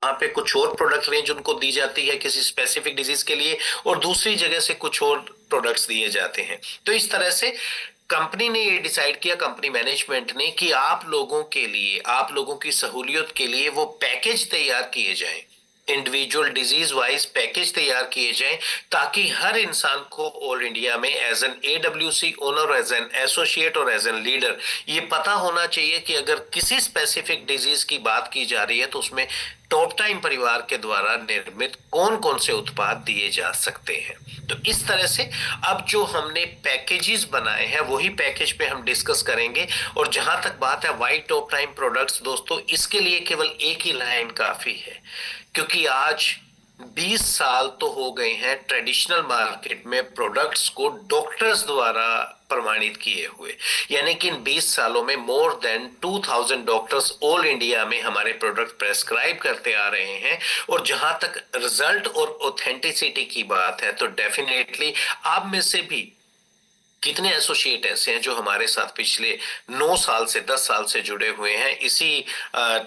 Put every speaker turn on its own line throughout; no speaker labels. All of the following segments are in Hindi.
वहां पे कुछ और प्रोडक्ट रेंज उनको दी जाती है किसी स्पेसिफिक डिजीज के लिए, और दूसरी जगह से कुछ और प्रोडक्ट्स दिए जाते हैं। तो इस तरह से कंपनी ने ये डिसाइड किया, कंपनी मैनेजमेंट ने, कि आप लोगों के लिए, आप लोगों की सहूलियत के लिए वो पैकेज तैयार किए जाएं, इंडिविजुअल डिजीज वाइज पैकेज तैयार किए जाएं, ताकि हर इंसान को ऑल इंडिया में as an AWC owner, as an associate और एज एन लीडर ये पता होना चाहिए कि अगर किसी स्पेसिफिक डिजीज की बात की जा रही है तो उसमें टॉप टाइम परिवार के द्वारा निर्मित कौन कौन से उत्पाद दिए जा सकते हैं। तो इस तरह से अब जो हमने पैकेजेस बनाए हैं वही पैकेज पे हम डिस्कस करेंगे। और जहां तक बात है वाई टॉप टाइम प्रोडक्ट्स, दोस्तों इसके लिए केवल एक ही लाइन काफी है, क्योंकि आज 20 साल तो हो गए हैं ट्रेडिशनल मार्केट में प्रोडक्ट्स को डॉक्टर्स द्वारा प्रमाणित किए हुए। यानी कि इन 20 सालों में more than 2000 doctors all India में हमारे प्रोडक्ट प्रेस्क्राइब करते आ रहे हैं। और जहां तक रिजल्ट और ऑथेंटिसिटी की बात है तो डेफिनेटली आप में से भी कितने एसोसिएट ऐसे हैं जो हमारे साथ पिछले 9 साल से 10 साल से जुड़े हुए हैं, इसी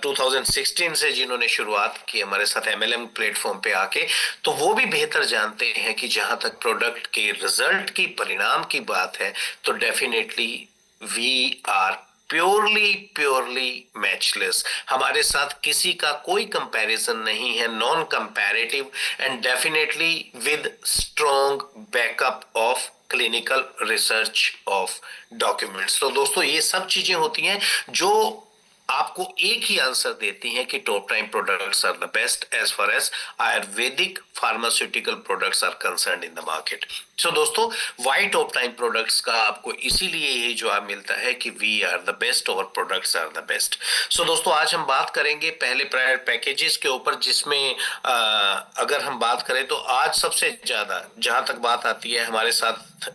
2016 से जिन्होंने शुरुआत की हमारे साथ एमएलएम प्लेटफॉर्म पे आके, तो वो भी बेहतर जानते हैं कि जहां तक प्रोडक्ट के रिजल्ट की, परिणाम की बात है, तो definitely we are purely purely matchless. हमारे साथ किसी का कोई कंपैरिजन नहीं है, non comparative, and definitely with strong backup of clinical research of documents. तो दोस्तों ये सब चीजें होती हैं जो आपको एक ही आंसर देती हैं कि top time products are the best as far as Ayurvedic pharmaceutical products are concern in the market. So दोस्तों वाई टॉप टाइम प्रोडक्ट्स का आपको इसीलिए यही जवाब मिलता है कि वी आर द बेस्ट और प्रोडक्ट्स आर द बेस्ट। सो दोस्तों आज हम बात करेंगे पहले प्रायर पैकेजेस के ऊपर, जिसमें अगर हम बात करें तो आज सबसे ज्यादा जहां तक बात आती है हमारे साथ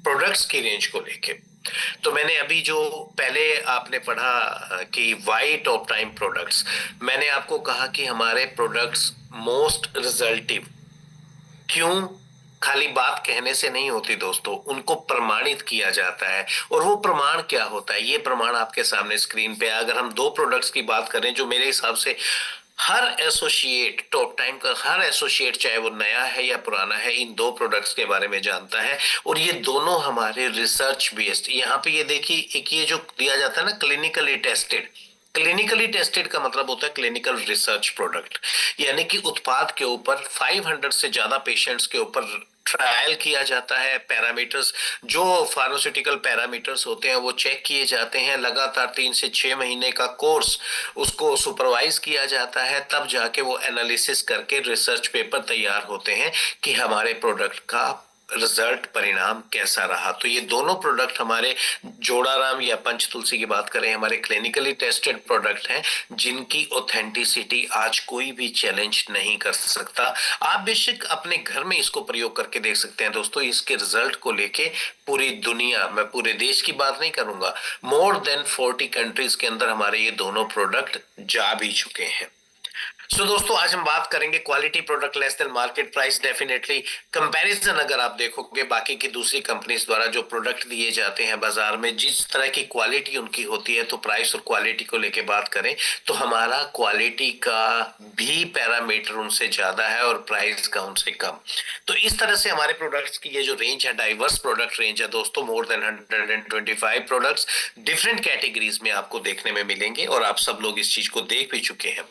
प्रोडक्ट्स की रेंज को लेके, तो मैंने अभी जो पहले आपने पढ़ा कि वाई टॉप टाइम प्रोडक्ट्स, मैंने आपको कहा कि हमारे प्रोडक्ट्स मोस्ट रिजल्टिव क्यों, खाली बात कहने से नहीं होती दोस्तों, उनको प्रमाणित किया जाता है। और वो प्रमाण क्या होता है, ये प्रमाण आपके सामने स्क्रीन पे है। अगर हम दो प्रोडक्ट्स की बात करें जो मेरे हिसाब से हर एसोसिएट, टॉप टाइम का हर एसोसिएट, चाहे वो नया है या पुराना है, इन दो प्रोडक्ट्स के बारे में जानता है। और ये दोनों हमारे रिसर्च बेस्ड, यहाँ पे ये देखिए एक ये जो दिया जाता है ना क्लिनिकली टेस्टेड, क्लिनिकली टेस्टेड का मतलब होता है क्लिनिकल रिसर्च प्रोडक्ट, यानी कि उत्पाद के ऊपर 500 से ज्यादा पेशेंट्स के ऊपर ट्रायल किया जाता है। पैरामीटर्स, जो फार्मास्यूटिकल पैरामीटर्स होते हैं वो चेक किए जाते हैं। लगातार 3 से 6 महीने का कोर्स उसको सुपरवाइज किया जाता है, तब जाके वो एनालिसिस करके रिसर्च पेपर तैयार होते हैं कि हमारे प्रोडक्ट का रिजल्ट, परिणाम कैसा रहा। तो ये दोनों प्रोडक्ट हमारे जोड़ाराम या पंचतुलसी की बात करें, हमारे क्लिनिकली टेस्टेड प्रोडक्ट हैं जिनकी ऑथेंटिसिटी आज कोई भी चैलेंज नहीं कर सकता। आप बेशक अपने घर में इसको प्रयोग करके देख सकते हैं दोस्तों। इसके रिजल्ट को लेके पूरी दुनिया, मैं पूरे देश की बात नहीं करूंगा, मोर देन 40 कंट्रीज के अंदर हमारे ये दोनों प्रोडक्ट जा भी चुके हैं। सो दोस्तों आज हम बात करेंगे quality product less than market price. Definitely comparison अगर आप देखोगे बाकी की दूसरी कंपनीज द्वारा जो प्रोडक्ट दिए जाते हैं बाजार में, जिस तरह की क्वालिटी उनकी होती है, तो प्राइस और क्वालिटी को लेके बात करें तो हमारा क्वालिटी का भी पैरामीटर उनसे ज्यादा है और प्राइस का उनसे कम। तो इस तरह से हमारे प्रोडक्ट्स की ये जो रेंज है, डाइवर्स प्रोडक्ट रेंज है दोस्तों, more than 125 products different categories में आपको देखने में मिलेंगे और आप सब लोग इस चीज को देख भी चुके हैं।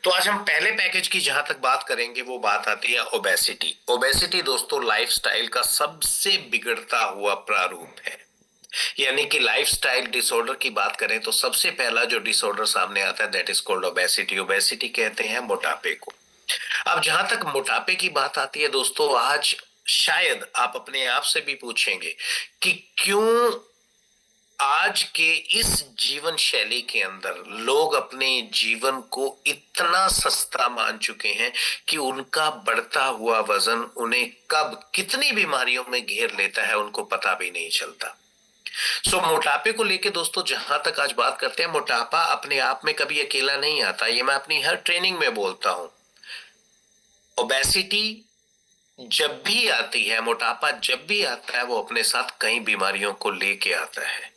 तो आज हम पहले पैकेज की जहां तक बात करेंगे वो बात आती है ओबेसिटी। ओबेसिटी दोस्तों लाइफस्टाइल का सबसे बिगड़ता हुआ प्रारूप है। यानी कि लाइफस्टाइल डिसऑर्डर की बात करें तो सबसे पहला जो डिसऑर्डर सामने आता है that is called obesity. Obesity कहते हैं मोटापे को। अब जहां तक मोटापे की बात आती है दोस्तों, आज शायद आप अपने आप से भी पूछेंगे कि क्यों आज के इस जीवन शैली के अंदर लोग अपने जीवन को इतना सस्ता मान चुके हैं कि उनका बढ़ता हुआ वजन उन्हें कब कितनी बीमारियों में घेर लेता है उनको पता भी नहीं चलता। सो मोटापे को लेके दोस्तों जहां तक आज बात करते हैं, मोटापा अपने आप में कभी अकेला नहीं आता, ये मैं अपनी हर ट्रेनिंग में बोलता हूं। ओबेसिटी जब भी आती है, मोटापा जब भी आता है, वो अपने साथ कई बीमारियों को लेके आता है।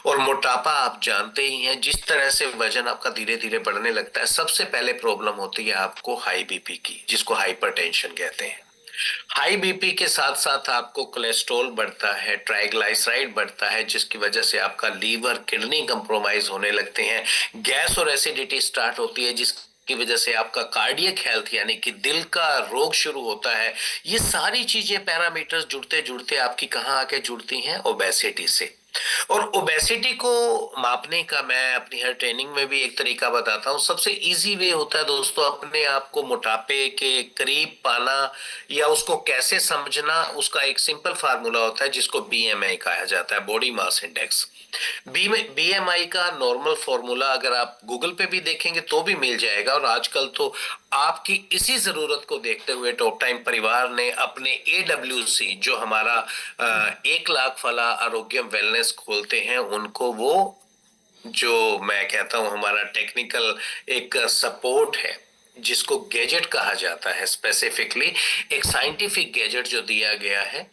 और मोटापा आप जानते ही हैं, जिस तरह से वजन आपका धीरे धीरे बढ़ने लगता है, सबसे पहले प्रॉब्लम होती है आपको हाई बीपी की, जिसको हाइपरटेंशन कहते हैं। हाई बीपी के साथ साथ आपको कोलेस्ट्रॉल बढ़ता है, ट्राइग्लिसराइड बढ़ता है, जिसकी वजह से आपका लीवर, किडनी कंप्रोमाइज होने लगते हैं। गैस और एसिडिटी स्टार्ट होती है, जिसकी वजह से आपका कार्डियक हेल्थ यानी कि दिल का रोग शुरू होता है। ये सारी चीजें, पैरामीटर्स जुड़ते जुड़ते आपकी कहाँ आके जुड़ती हैं? ओबेसिटी से। और ओबेसिटी को मापने का मैं अपनी हर ट्रेनिंग में भी एक तरीका बताता हूँ। सबसे इजी वे होता है दोस्तों, अपने आप को मोटापे के करीब पाना या उसको कैसे समझना, उसका एक सिंपल फार्मूला होता है जिसको बीएमआई कहा जाता है, बॉडी मास इंडेक्स। बीएमआई का नॉर्मल फॉर्मूला अगर आप गूगल पे भी देखेंगे तो भी मिल जाएगा। और आजकल तो आपकी इसी जरूरत को देखते हुए टॉप टाइम परिवार ने अपने एडब्ल्यूसी, जो हमारा 1 लाख वाला आरोग्यम वेलनेस खोलते हैं, उनको वो, जो मैं कहता हूं हमारा टेक्निकल एक सपोर्ट है, जिसको गैजेट कहा जाता है, स्पेसिफिकली एक साइंटिफिक गैजेट जो दिया गया है,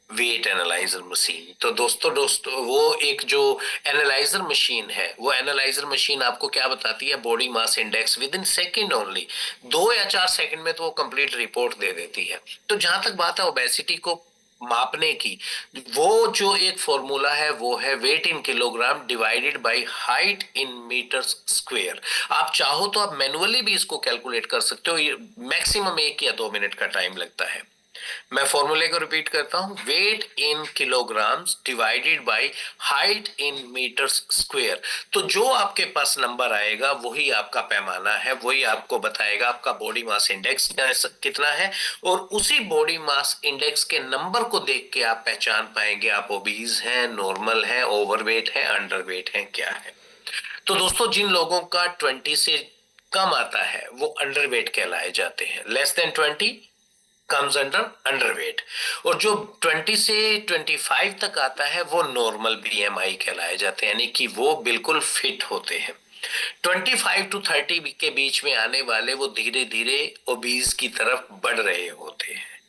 वेट एनालाइजर मशीन। तो दोस्तों वो एक जो एनालाइजर मशीन है, वो एनालाइजर मशीन आपको क्या बताती है? Body mass index with in second only, 2 या 4 सेकंड में तो वो कंप्लीट रिपोर्ट दे देती है। तो जहां तक बात है ओबेसिटी को मापने की, वो जो एक फॉर्मूला है वो है weight in kilogram divided by height in metres square. आप चाहो तो आप मैनुअली भी इसको कैलकुलेट कर सकते हो, ये मैक्सिमम 1 या 2 मिनट का टाइम लगता है। मैं फॉर्मूले को रिपीट करता हूं, weight in kilograms divided by height in metres square. तो जो आपके पास नंबर आएगा वही आपका पैमाना है, वही आपको बताएगा आपका बॉडी मास इंडेक्स कितना है। और उसी बॉडी मास इंडेक्स के नंबर को देख के आप पहचान पाएंगे आप ओबीज हैं, नॉर्मल हैं, ओवरवेट है, अंडरवेट है, क्या है। तो दोस्तों, जिन लोगों का 20 से कम आता है वो अंडरवेट कहलाए जाते हैं। Less than 20 comes under underweight. और जो 20 से 25 तक आता है वो नॉर्मल बीएमआई कहलाए जाते हैं, यानी कि वो बिल्कुल फिट होते हैं। 25 to 30 के बीच में आने वाले वो धीरे धीरे ओबीज की तरफ बढ़ रहे होते हैं।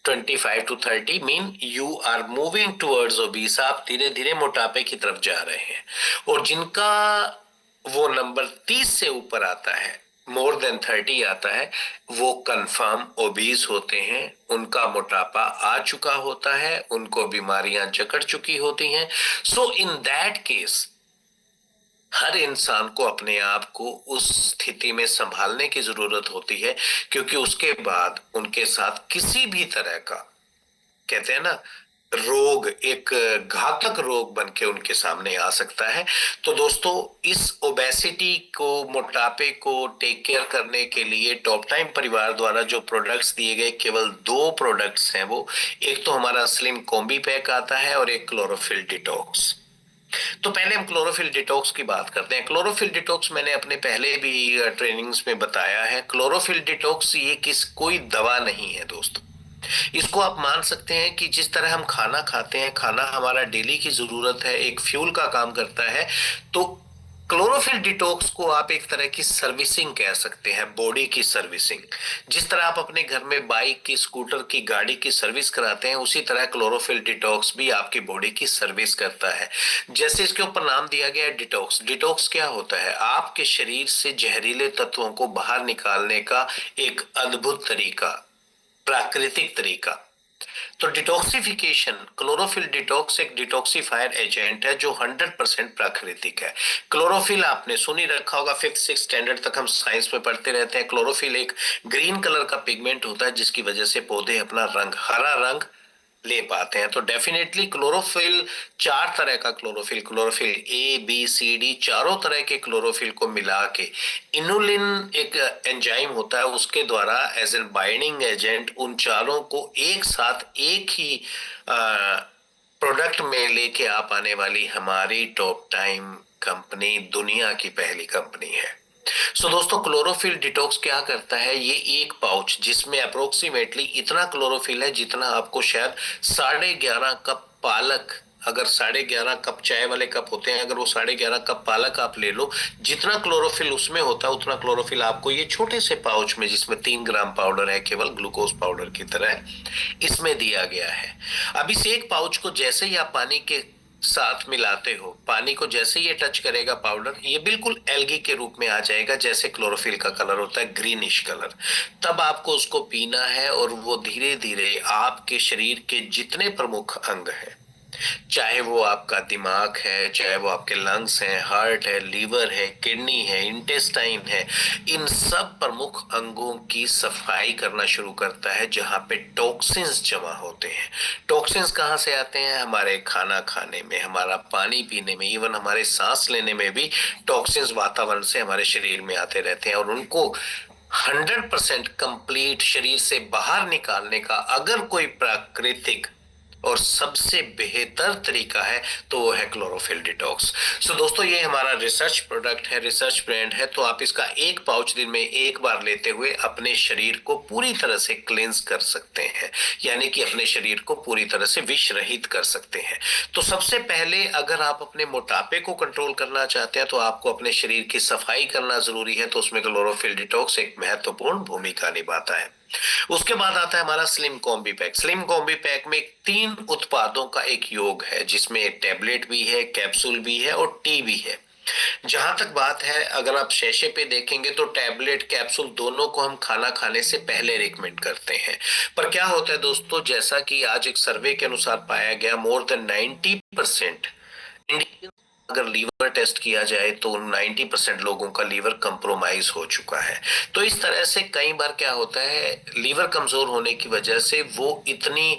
25 to 30 mean you are moving towards obese, आप धीरे धीरे मोटापे की तरफ जा रहे हैं। और जिनका वो नंबर 30 से ऊपर आता है, more than 30 आता है, वो कंफर्म ओबीज होते हैं। उनका मोटापा आ चुका होता है, उनको बीमारियां जकड़ चुकी होती हैं। सो इन दैट केस हर इंसान को अपने आप को उस स्थिति में संभालने की जरूरत होती है, क्योंकि उसके बाद उनके साथ किसी भी तरह का, कहते हैं ना, रोग, एक घातक रोग बन के उनके सामने आ सकता है। तो दोस्तों, इस ओबेसिटी को, मोटापे को टेक केयर करने के लिए टॉप टाइम परिवार द्वारा जो प्रोडक्ट्स दिए गए, केवल 2 प्रोडक्ट्स हैं वो। एक तो हमारा स्लिम कॉम्बी पैक आता है और एक क्लोरोफिल डिटॉक्स। तो पहले हम क्लोरोफिल डिटॉक्स की बात करते हैं। क्लोरोफिल डिटॉक्स मैंने अपने पहले भी ट्रेनिंग्स में बताया है। क्लोरोफिल डिटॉक्स ये कोई दवा नहीं है दोस्तों। इसको आप मान सकते हैं कि जिस तरह हम खाना खाते हैं, खाना हमारा डेली की जरूरत है, एक फ्यूल का काम करता है, तो क्लोरोफिल डिटॉक्स को आप एक तरह की सर्विसिंग कह सकते हैं, बॉडी की सर्विसिंग। जिस तरह आप अपने घर में बाइक की, स्कूटर की, गाड़ी की सर्विस कराते हैं, उसी तरह क्लोरोफिल डिटॉक्स भी आपकी बॉडी की सर्विस करता है। जैसे इसके ऊपर नाम दिया गया है डिटॉक्स। डिटॉक्स क्या होता है? आपके शरीर से जहरीले तत्वों को बाहर निकालने का एक अद्भुत तरीका, प्राकृतिक तरीका। तो डिटॉक्सिफिकेशन, क्लोरोफिल डिटॉक्स एक डिटॉक्सिफायर एजेंट है जो 100% प्राकृतिक है। क्लोरोफिल आपने सुन ही रखा होगा, 5th-6th स्टैंडर्ड तक हम साइंस में पढ़ते रहते हैं। क्लोरोफिल एक ग्रीन कलर का पिगमेंट होता है, जिसकी वजह से पौधे अपना रंग, हरा रंग ले पाते हैं। तो डेफिनेटली क्लोरोफिल, 4 तरह का chlorophyll, chlorophyll A B C D, चारों तरह के क्लोरोफिल को मिला के इनुलिन एक एंजाइम होता है, उसके द्वारा एज एन बाइंडिंग एजेंट उन चारों को एक साथ एक ही प्रोडक्ट में लेके आ पाने वाली हमारी टॉप टाइम कंपनी दुनिया की पहली कंपनी है। सो दोस्तों, क्लोरोफिल डिटॉक्स क्या करता है? ये एक पाउच जिसमें अप्रोक्सीमेटली इतना क्लोरोफिल है जितना आपको शायद 11.5 कप पालक अगर 11.5 कप चाय वाले कप होते हैं, अगर वो 11.5 कप पालक आप ले लो, जितना क्लोरोफिल उसमें होता है उतना क्लोरोफिल आपको ये छोटे से पाउच में, जिसमें 3 ग्राम पाउडर है, केवल ग्लूकोज पाउडर की तरह इसमें दिया गया है। अब इस एक पाउच को जैसे ही आप पानी के साथ मिलाते हो, पानी को जैसे ये टच करेगा पाउडर, ये बिल्कुल एल्गी के रूप में आ जाएगा, जैसे क्लोरोफिल का कलर होता है, ग्रीनिश कलर। तब आपको उसको पीना है और वो धीरे धीरे आपके शरीर के जितने प्रमुख अंग हैं, चाहे वो आपका दिमाग है, चाहे वो आपके लंग्स हैं, हार्ट है, लीवर है, किडनी है, इंटेस्टाइन है, इन सब प्रमुख अंगों की सफाई करना शुरू करता है, जहां पे टॉक्सिन्स जमा होते हैं। टॉक्सिन्स कहाँ से आते हैं? हमारे खाना खाने में, हमारा पानी पीने में, इवन हमारे सांस लेने में भी टॉक्सिन्स वातावरण से हमारे शरीर में आते रहते हैं, और उनको 100% कंप्लीट शरीर से बाहर निकालने का अगर कोई प्राकृतिक और सबसे बेहतर तरीका है तो वो है क्लोरोफिल डिटॉक्स। सो दोस्तों, ये हमारा रिसर्च प्रोडक्ट है, रिसर्च ब्रांड है, तो आप इसका एक पाउच दिन में एक बार लेते हुए अपने शरीर को पूरी तरह से क्लेंस कर सकते हैं, यानी कि अपने शरीर को पूरी तरह से विष रहित कर सकते हैं। तो सबसे पहले अगर आप अपने मोटापे को कंट्रोल करना चाहते हैं तो आपको अपने शरीर की सफाई करना जरूरी है, तो उसमें क्लोरोफिल डिटॉक्स एक महत्वपूर्ण भूमिका निभाता है। उसके बाद आता है हमारा slim combi pack. Slim combi pack में 3 उत्पादों का एक योग है, जिसमें एक टैबलेट भी है, कैप्सूल भी है और टी भी है। जहां तक बात है, अगर आप शैशे पे देखेंगे तो टैबलेट कैप्सूल दोनों को हम खाना खाने से पहले रिकमेंड करते हैं। पर क्या होता है दोस्तों, जैसा कि आज एक सर्वे के अनुसार पाया गया, मोर देन 90% इंडियन, अगर लीवर टेस्ट किया जाए तो 90% लोगों का लीवर कंप्रोमाइज हो चुका है। तो इस तरह से कई बार क्या होता है, लीवर कमजोर होने की वजह से वो इतनी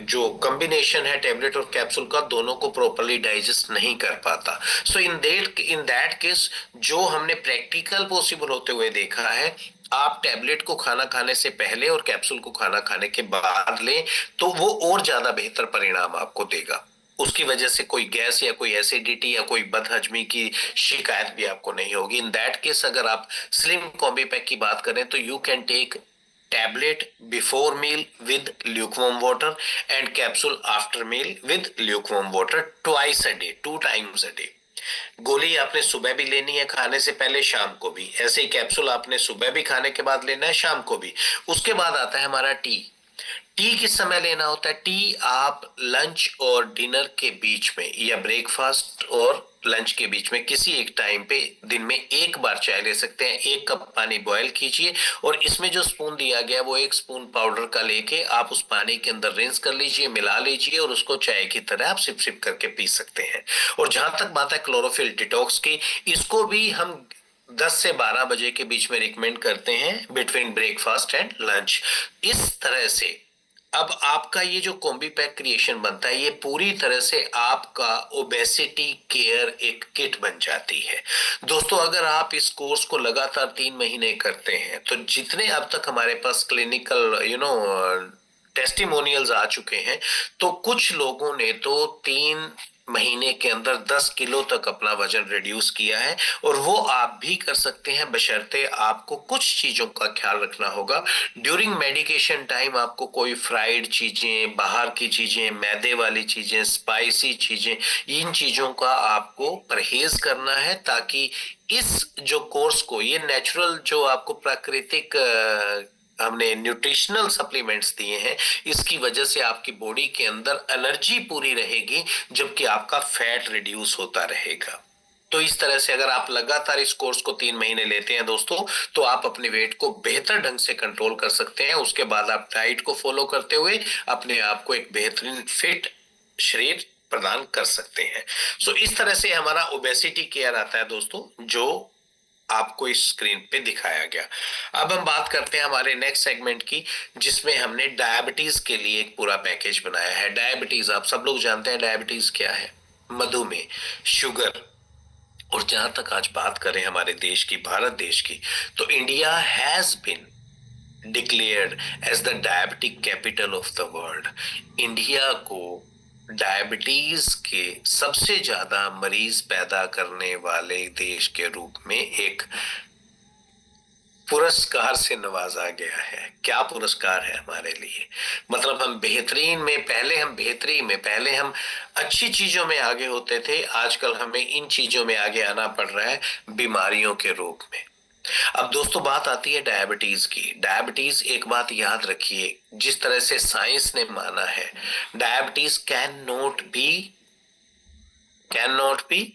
जो कॉम्बिनेशन है टेबलेट और कैप्सूल का, दोनों को प्रॉपरली डाइजेस्ट नहीं कर पाता। सो इन दैट केस जो हमने प्रैक्टिकल पॉसिबल होते हुए देखा है, आप टैबलेट को खाना खाने से पहले और कैप्सूल को खाना खाने के बाद लें, तो वो और ज्यादा बेहतर परिणाम आपको देगा। उसकी वजह से कोई गैस या कोई एसिडिटी या कोई बदहजमी की शिकायत भी आपको नहीं होगी। इन दैट केस अगर आप स्लिम कॉम्बी पैक की बात करें तो you can take tablet before meal with lukewarm water and capsule after meal with lukewarm water twice a day, 2 times a day. गोली आपने सुबह भी लेनी है खाने से पहले, शाम को भी। ऐसे ही कैप्सूल आपने सुबह भी खाने के बाद लेना है, शाम को भी। उसके बाद आता है हमारा टी। टी किस समय लेना होता है? टी आप लंच और डिनर के बीच में, या ब्रेकफास्ट और लंच के बीच में किसी एक टाइम पे दिन में एक बार चाय ले सकते हैं। 1 कप पानी बॉयल कीजिए और इसमें जो स्पून दिया गया वो 1 स्पून पाउडर का लेके आप उस पानी के अंदर रिंस कर लीजिए, मिला लीजिए और उसको चाय की तरह आप सिप सिप करके पी सकते हैं। और जहां तक बात है क्लोरोफिल डिटॉक्स की, इसको भी हम 10 से 12 बजे के बीच में रिकमेंड करते हैं, बिटवीन ब्रेकफास्ट एंड लंच। इस तरह से अब आपका ये जो कॉम्बी पैक क्रिएशन बनता है, ये पूरी तरह से आपका ओबेसिटी केयर एक किट बन जाती है। दोस्तों, अगर आप इस कोर्स को लगातार 3 महीने करते हैं तो जितने अब तक हमारे पास क्लिनिकल टेस्टिमोनियल्स आ चुके हैं, तो कुछ लोगों ने तो 3 महीने के अंदर 10 किलो तक अपना वजन रिड्यूस किया है। और वो आप भी कर सकते हैं, बशर्ते आपको कुछ चीजों का ख्याल रखना होगा। ड्यूरिंग मेडिकेशन टाइम आपको कोई फ्राइड चीजें, बाहर की चीजें, मैदे वाली चीजें, स्पाइसी चीजें, इन चीजों का आपको परहेज करना है, ताकि इस जो कोर्स को, ये नेचुरल जो आपको प्राकृतिक हमने न्यूट्रिशनल सप्लीमेंट्स दिए हैं, इसकी वजह से आपकी बॉडी के अंदर एनर्जी पूरी रहेगी, जबकि आपका फैट रिड्यूस होता रहेगा। तो इस तरह से अगर आप लगातार इस कोर्स को 3 महीने लेते हैं दोस्तों, तो आप अपने वेट को बेहतर ढंग से कंट्रोल कर सकते हैं। उसके बाद आप डाइट को फॉलो करते हुए अपने आप को एक बेहतरीन फिट शरीर प्रदान कर सकते हैं। सो इस तरह से हमारा ओबेसिटी केयर आता है दोस्तों, जो आपको इस स्क्रीन पे दिखाया गया। अब हम बात करते हैं हमारे नेक्स्ट सेगमेंट की, जिसमें हमने डायबिटीज के लिए एक पूरा पैकेज बनाया है। डायबिटीज, आप सब लोग जानते हैं डायबिटीज क्या है, मधुमेह, शुगर। और जहां तक आज बात करें हमारे देश की, भारत देश की, तो India has been declared as the diabetic capital of the world. India को डायबिटीज के सबसे ज्यादा मरीज पैदा करने वाले देश के रूप में एक पुरस्कार से नवाजा गया है। क्या पुरस्कार है हमारे लिए? मतलब हम बेहतरीन में पहले हम अच्छी चीजों में आगे होते थे, आजकल हमें इन चीजों में आगे आना पड़ रहा है, बीमारियों के रूप में। अब दोस्तों बात आती है डायबिटीज की। डायबिटीज, एक बात याद रखिए, जिस तरह से साइंस ने माना है, diabetes can not be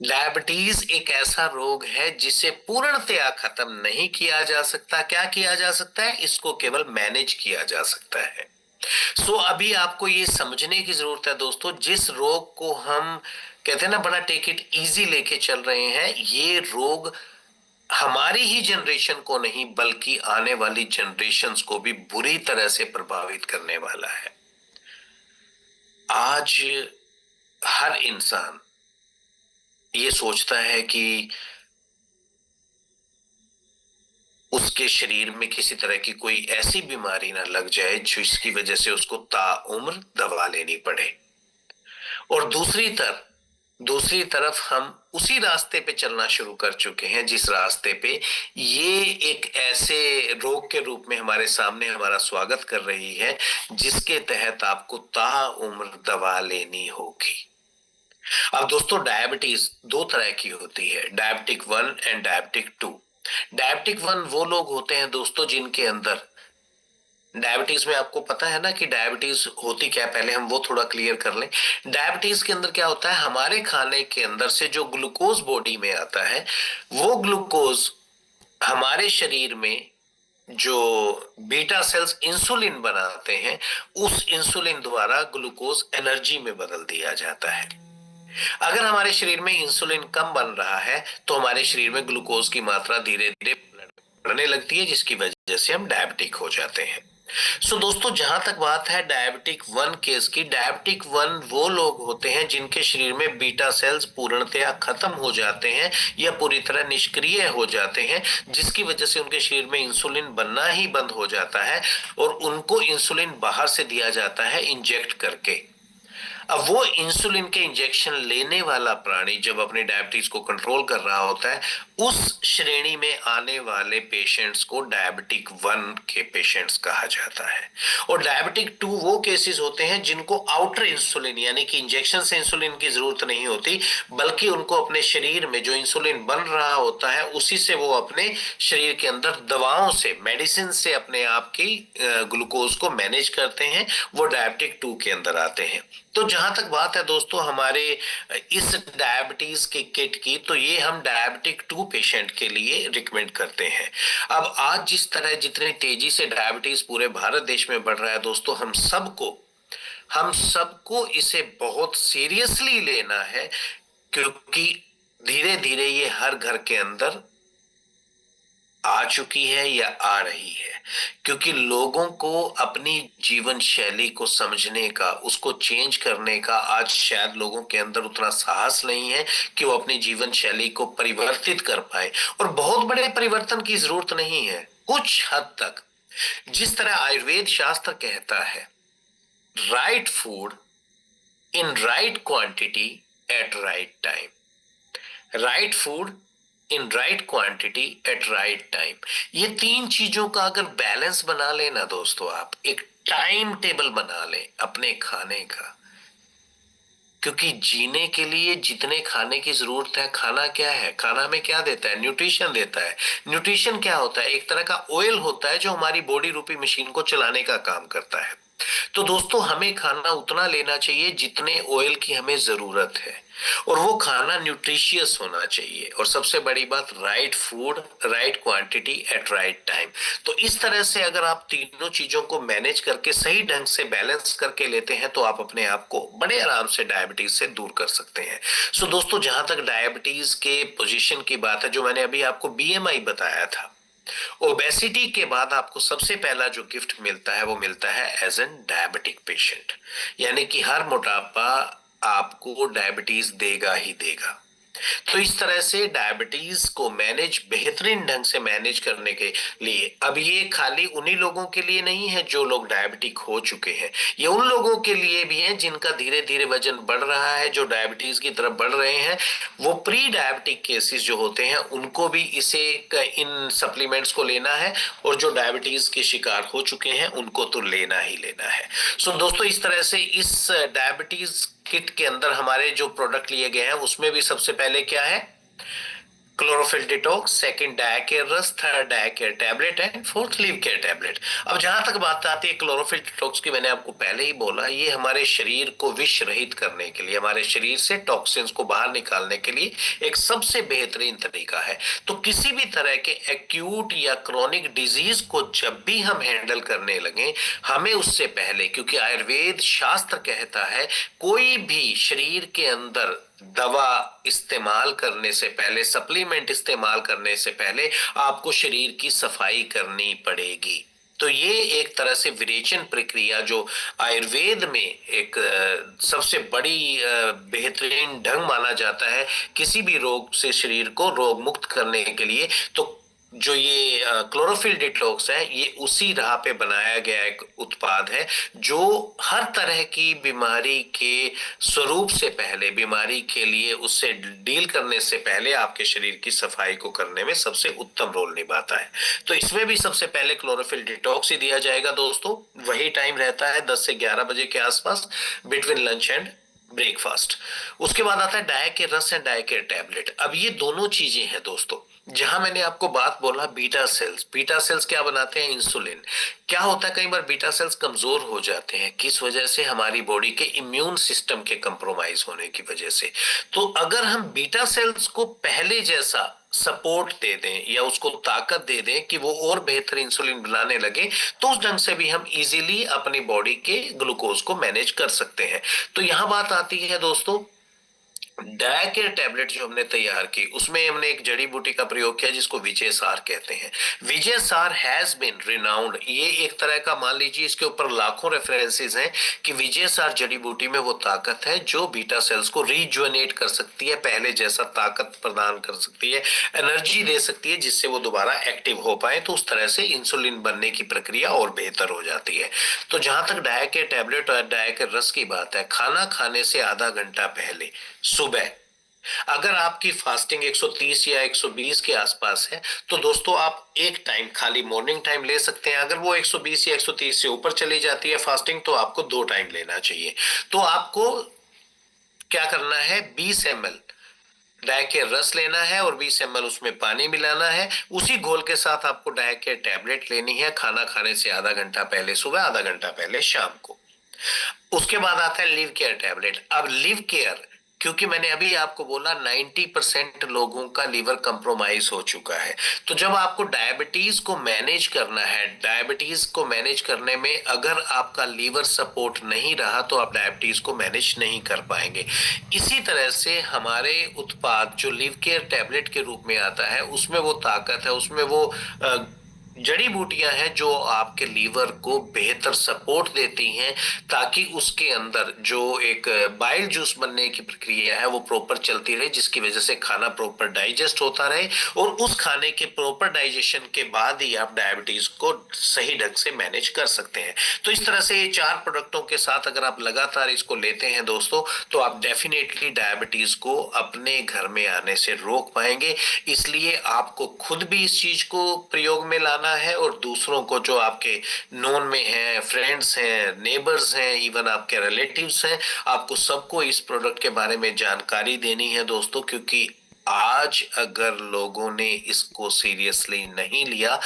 diabetes एक ऐसा रोग है जिसे पूर्णतया खत्म नहीं किया जा सकता। क्या किया जा सकता है? इसको केवल मैनेज किया जा सकता है। अभी आपको ये समझने की जरूरत है दोस्तों, जिस रोग को हम कहते हैं ना बड़ा टेक इट इजी लेके चल रहे हैं, ये रोग हमारी ही जनरेशन को नहीं बल्कि आने वाली जनरेशन्स को भी बुरी तरह से प्रभावित करने वाला है। आज हर इंसान ये सोचता है कि उसके शरीर में किसी तरह की कोई ऐसी बीमारी ना लग जाए जिसकी वजह से उसको ताउम्र दवा लेनी पड़े। और दूसरी तरफ हम उसी रास्ते पे चलना शुरू कर चुके हैं जिस रास्ते पे ये एक ऐसे रोग के रूप में हमारे सामने हमारा स्वागत कर रही है, जिसके तहत आपको ताउम्र दवा लेनी होगी। अब दोस्तों डायबिटीज दो तरह की होती है, डायबिटिक 1 एंड डायबिटिक 2। डायबिटिक 1 वो लोग होते हैं दोस्तों जिनके अंदर डायबिटीज में, आपको पता है ना कि डायबिटीज होती क्या है, पहले हम वो थोड़ा क्लियर कर लें। डायबिटीज के अंदर क्या होता है, हमारे खाने के अंदर से जो ग्लूकोज बॉडी में आता है, वो ग्लूकोज हमारे शरीर में जो बीटा सेल्स इंसुलिन बनाते हैं, उस इंसुलिन द्वारा ग्लूकोज एनर्जी में बदल दिया जाता है। अगर हमारे शरीर में इंसुलिन कम बन रहा है तो हमारे शरीर में ग्लूकोज की मात्रा धीरे धीरे बढ़ने लगती है, जिसकी वजह से हम डायबिटिक हो जाते हैं। दोस्तों जहां तक बात है डायबिटिक 1 केस की, डायबिटिक 1 वो लोग होते हैं जिनके शरीर में बीटा सेल्स पूर्णतया खत्म हो जाते हैं या पूरी तरह निष्क्रिय हो जाते हैं, जिसकी वजह से उनके शरीर में इंसुलिन बनना ही बंद हो जाता है और उनको इंसुलिन बाहर से दिया जाता है इंजेक्ट करके। अब वो इंसुलिन के इंजेक्शन लेने वाला प्राणी जब अपने डायबिटीज को कंट्रोल कर रहा होता है, उस श्रेणी में आने वाले पेशेंट्स को डायबिटिक 1 के पेशेंट्स कहा जाता है। और डायबिटिक 2 वो केसेस होते हैं जिनको आउटर इंसुलिन यानी कि इंजेक्शन से इंसुलिन की जरूरत नहीं होती, बल्कि उनको अपने शरीर में जो इंसुलिन बन रहा होता है उसी से वो अपने शरीर के अंदर दवाओं से, मेडिसिन से अपने आप की ग्लूकोज को मैनेज करते हैं। वो डायबिटिक 2 के अंदर आते हैं। तो जहां तक बात है दोस्तों हमारे इस डायबिटीज के किट की, तो ये हम डायबिटिक 2 पेशेंट के लिए रिकमेंड करते हैं। अब आज जिस तरह जितनी तेजी से डायबिटीज पूरे भारत देश में बढ़ रहा है दोस्तों, हम सबको इसे बहुत सीरियसली लेना है, क्योंकि धीरे धीरे ये हर घर के अंदर आ चुकी है या आ रही है। क्योंकि लोगों को अपनी जीवन शैली को समझने का, उसको चेंज करने का आज शायद लोगों के अंदर उतना साहस नहीं है कि वो अपनी जीवन शैली को परिवर्तित कर पाए। और बहुत बड़े परिवर्तन की जरूरत नहीं है, कुछ हद तक जिस तरह आयुर्वेद शास्त्र कहता है, right food in right quantity eight right time, right food in right quantity eight right time. ये तीन चीजों का अगर बैलेंस बना लेना दोस्तों, आप एक टाइम टेबल बना लें अपने खाने का, क्योंकि जीने के लिए जितने खाने की जरूरत है, खाना क्या है, खाना में क्या देता है, न्यूट्रिशन देता है। न्यूट्रिशन क्या होता है? एक तरह का ऑयल होता है जो हमारी बॉडी रूपी मशीन को चलाने का काम करता है। तो दोस्तों हमें खाना उतना लेना चाहिए जितने ऑयल की हमें जरूरत है, और वो खाना न्यूट्रिशियस होना चाहिए। और सबसे बड़ी बात, right food, right quantity eight right time. तो इस तरह से अगर आप तीनों चीजों को मैनेज करके सही ढंग से बैलेंस करके लेते हैं, तो आप अपने आप को बड़े आराम से डायबिटीज से दूर कर सकते हैं। दोस्तों जहां तक डायबिटीज के पोजीशन की बात है, जो मैंने अभी आपको बीएमआई बताया था, ओबेसिटी के बाद आपको सबसे पहला जो गिफ्ट मिलता है वो मिलता है एज एन डायबिटिक पेशेंट। यानी कि हर मोटापा आपको डायबिटीज देगा ही देगा। तो इस तरह से डायबिटीज को बेहतरीन ढंग से मैनेज करने के लिए, अब ये खाली उन्हीं लोगों के लिए नहीं है जो लोग डायबिटिक हो चुके हैं, ये उन लोगों के लिए भी है जिनका धीरे धीरे वजन बढ़ रहा है, जो डायबिटीज की तरफ बढ़ रहे हैं। वो प्री डायबिटिक केसेस जो होते हैं उनको भी इन सप्लीमेंट्स को लेना है, और जो डायबिटीज के शिकार हो चुके हैं उनको तो लेना ही लेना है। सो दोस्तों, इस तरह से इस डायबिटीज किट के अंदर हमारे जो प्रोडक्ट लिए गए हैं उसमें भी सबसे पहले क्या है, क्लोरोफिल डिटॉक्स, सेकंड डायकेयर रस, third Diacare tablet and fourth live care tablet. अब जहां तक बात आती है क्लोरोफिल डिटॉक्स की, मैंने आपको पहले ही बोला, ये हमारे शरीर को विष रहित करने के लिए, हमारे शरीर से टॉक्सिन्स को बाहर निकालने के लिए एक सबसे बेहतरीन तरीका है। तो किसी भी तरह के एक्यूट या क्रोनिक डिजीज को जब भी हम हैंडल करने लगे, हमें उससे पहले, क्योंकि आयुर्वेद शास्त्र कहता है कोई भी शरीर के अंदर दवा इस्तेमाल करने से पहले, सप्लीमेंट इस्तेमाल करने से पहले आपको शरीर की सफाई करनी पड़ेगी। तो ये एक तरह से विरेचन प्रक्रिया जो आयुर्वेद में एक सबसे बड़ी बेहतरीन ढंग माना जाता है किसी भी रोग से शरीर को रोग मुक्त करने के लिए। तो जो ये क्लोरोफिल डिटॉक्स है, ये उसी राह पे बनाया गया एक उत्पाद है जो हर तरह की बीमारी के स्वरूप से पहले, बीमारी के लिए उससे डील करने से पहले आपके शरीर की सफाई को करने में सबसे उत्तम रोल निभाता है। तो इसमें भी सबसे पहले क्लोरोफिल डिटॉक्स ही दिया जाएगा दोस्तों। वही टाइम रहता है 10 से 11 बजे के आसपास, बिटवीन लंच एंड ब्रेकफास्ट। उसके बाद आता है डाय के रस एंड डाय के टैबलेट। अब ये दोनों चीजें हैं दोस्तों, जहां मैंने आपको बात बोला बीटा सेल्स क्या बनाते हैं, इंसुलिन। क्या होता है, कई बार बीटा सेल्स कमजोर हो जाते हैं, किस वजह से, हमारी बॉडी के इम्यून सिस्टम के कंप्रोमाइज होने की वजह से। तो अगर हम बीटा सेल्स को पहले जैसा सपोर्ट दे दें या उसको ताकत दे दें कि वो और बेहतर इंसुलिन बनाने लगे, तो उस ढंग से भी हम इजीली अपनी बॉडी के ग्लूकोज को मैनेज कर सकते हैं। तो यहां बात आती है दोस्तों, डायकेयर टैबलेट जो हमने तैयार की, उसमें हमने एक जड़ी बूटी का प्रयोग किया जिसको विजय सार कहते हैं। विजय सार हैज बीन रिनाउंड, ये एक तरह का, मान लीजिए इसके ऊपर लाखों रेफरेंसेस हैं कि विजय सार जड़ी बूटी में वो ताकत है जो बीटा सेल्स को रिजुवेनेट कर सकती है, पहले जैसा ताकत प्रदान कर सकती है, एनर्जी दे सकती है, जिससे वो दोबारा एक्टिव हो पाए। तो उस तरह से इंसुलिन बनने की प्रक्रिया और बेहतर हो जाती है। तो जहां तक डायकेयर टैबलेट और डायकेयर रस की बात है, खाना खाने से आधा घंटा पहले सुबह, अगर आपकी फास्टिंग 130 या 120 के आसपास है, तो दोस्तों आप एक टाइम खाली मॉर्निंग टाइम ले सकते हैं। अगर वो 120 या 130 से ऊपर चली जाती है फास्टिंग, तो आपको 2 टाइम लेना चाहिए। तो आपको क्या करना है, 20 ml डायकेयर रस लेना है और 20 ml उसमें पानी मिलाना है। उसी घोल के साथ आपको डायकेयर टैबलेट लेनी है, खाना खाने से आधा घंटा पहले सुबह, आधा घंटा पहले शाम को। उसके बाद आता है लिव केयर टैबलेट। अब लिव केयर, क्योंकि मैंने अभी आपको बोला 90% लोगों का लीवर कंप्रोमाइज हो चुका है। तो जब आपको डायबिटीज को मैनेज करना है, डायबिटीज को मैनेज करने में अगर आपका लीवर सपोर्ट नहीं रहा, तो आप डायबिटीज को मैनेज नहीं कर पाएंगे। इसी तरह से हमारे उत्पाद जो लिव केयर टैबलेट के रूप में आता है, उसमें वो ताकत है, उसमें वो जड़ी बूटियां हैं जो आपके लीवर को बेहतर सपोर्ट देती हैं, ताकि उसके अंदर जो एक बाइल जूस बनने की प्रक्रिया है वो प्रॉपर चलती रहे, जिसकी वजह से खाना प्रॉपर डाइजेस्ट होता रहे, और उस खाने के प्रॉपर डाइजेशन के बाद ही आप डायबिटीज को सही ढंग से मैनेज कर सकते हैं। तो इस तरह से ये 4 प्रोडक्टों के साथ अगर आप लगातार इसको लेते हैं दोस्तों, तो आप डेफिनेटली डायबिटीज को अपने घर में आने से रोक पाएंगे। इसलिए आपको खुद भी इस चीज को प्रयोग में लाना है, और दूसरों को जो आपके नोन में हैं, फ्रेंड्स हैं, नेबर्स हैं, इवन आपके रिलेटिव्स हैं, आपको सबको इस प्रोडक्ट के बारे में जानकारी देनी है दोस्तों। क्योंकि आज अगर लोगों ने इसको सीरियसली नहीं लिया,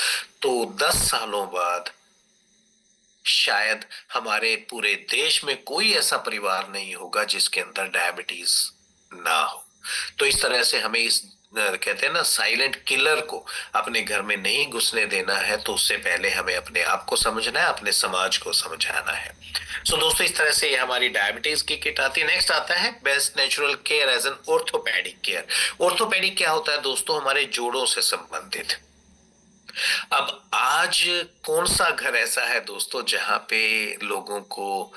तो 10 सालों बाद शायद हमारे पूरे देश में कोई ऐसा परिवार नहीं होगा जिसके अंदर डायबिटीज ना हो। तो इस तरह से हमें इस कहते हैं ना, साइलेंट किलर को अपने घर में नहीं घुसने देना है। तो उससे पहले हमें अपने आप को समझना है, अपने समाज को समझाना है। सो दोस्तों, इस तरह से ये हमारी डायबिटीज की किट आती है। नेक्स्ट आता है best natural care as an orthopaedic care. Orthopaedic क्या होता है दोस्तों, हमारे जोड़ों से संबंधित। अब आज कौन सा घर ऐसा है दोस्तों जहां पे लोगों को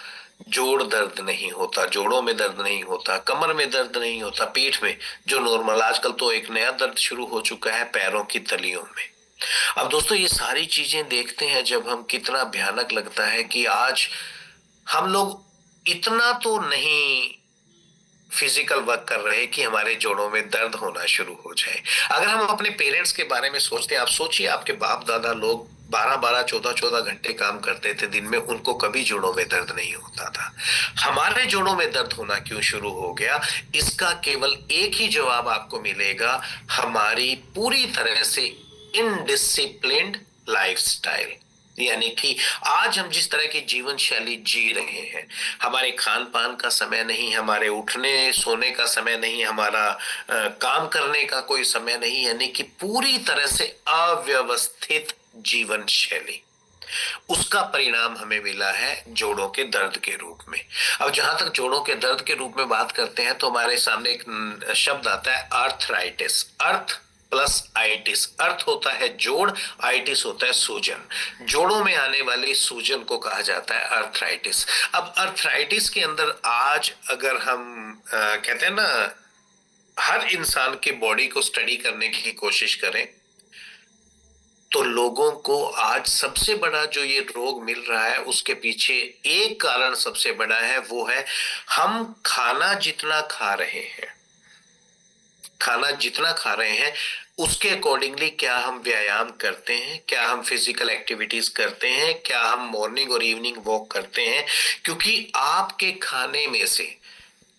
जोड़ दर्द नहीं होता, जोड़ों में दर्द नहीं होता, कमर में दर्द नहीं होता, पीठ में जो नॉर्मल, आजकल तो एक नया दर्द शुरू हो चुका है पैरों की तलियों में। अब दोस्तों ये सारी चीजें देखते हैं जब हम, कितना भयानक लगता है कि आज हम लोग इतना तो नहीं फिजिकल वर्क कर रहे कि हमारे जोड़ों में दर्द होना शुरू हो जाए। अगर हम अपने पेरेंट्स के बारे में सोचते हैं, आप सोचिए आपके बाप दादा लोग 12-12 14-14 घंटे काम करते थे दिन में, उनको कभी जोड़ों में दर्द नहीं होता था। हमारे जोड़ों में दर्द होना क्यों शुरू हो गया? इसका केवल एक ही जवाब आपको मिलेगा, हमारी पूरी तरह से इनडिसिप्लिन्ड लाइफस्टाइल। यानी कि आज हम जिस तरह की जीवन शैली जी रहे हैं, हमारे खान पान का समय नहीं, हमारे उठने सोने का समय नहीं, हमारा काम करने का कोई समय नहीं, यानी कि पूरी तरह से अव्यवस्थित जीवन शैली, उसका परिणाम हमें मिला है जोड़ों के दर्द के रूप में। अब जहां तक जोड़ों के दर्द के रूप में बात करते हैं तो हमारे सामने एक शब्द आता है आर्थराइटिस। अर्थ प्लस आइटिस, अर्थ होता है जोड़, आइटिस होता है सूजन। जोड़ों में आने वाली सूजन को कहा जाता है आर्थराइटिस। अब आर्थराइटिस के अंदर आज अगर हम कहते हैं ना, हर इंसान के बॉडी को स्टडी करने की कोशिश करें तो लोगों को आज सबसे बड़ा जो ये रोग मिल रहा है उसके पीछे एक कारण सबसे बड़ा है, वो है हम खाना जितना खा रहे हैं, खाना जितना खा रहे हैं उसके अकॉर्डिंगली क्या हम व्यायाम करते हैं, क्या हम फिजिकल एक्टिविटीज करते हैं, क्या हम मॉर्निंग और इवनिंग वॉक करते हैं। क्योंकि आपके खाने में से,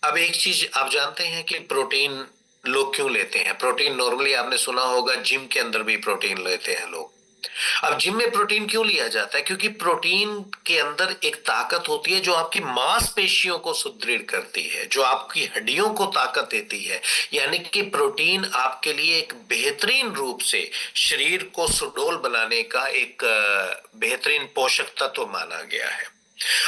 अब एक चीज आप जानते हैं कि प्रोटीन लोग क्यों लेते हैं? प्रोटीन नॉर्मली आपने सुना होगा जिम के अंदर भी प्रोटीन लेते हैं लोग। अब जिम में प्रोटीन क्यों लिया जाता है? क्योंकि प्रोटीन के अंदर एक ताकत होती है जो आपकी मांसपेशियों को सुदृढ़ करती है, जो आपकी हड्डियों को ताकत देती है। यानी कि प्रोटीन आपके लिए एक बेहतरीन रूप से शरीर को सुडौल बनाने का एक बेहतरीन पोषक तत्व माना गया है।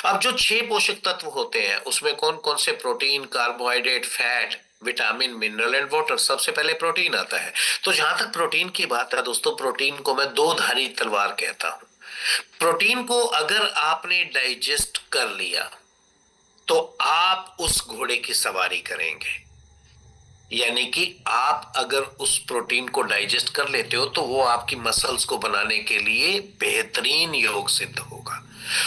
अब जो 6 पोषक तत्व होते हैं उसमें कौन कौन से? Protein, carbohydrate, fat, vitamin, mineral and water. सबसे पहले प्रोटीन आता है। तो जहां तक प्रोटीन की बात है दोस्तों, प्रोटीन को मैं दो धारी तलवार कहता हूं। प्रोटीन को अगर आपने डाइजेस्ट कर लिया तो आप उस घोड़े की सवारी करेंगे। यानी कि आप अगर उस प्रोटीन को डाइजेस्ट कर लेते हो तो वो आपकी मसल्स को बनाने के लिए बेहतरीन योग सिद्ध होगा।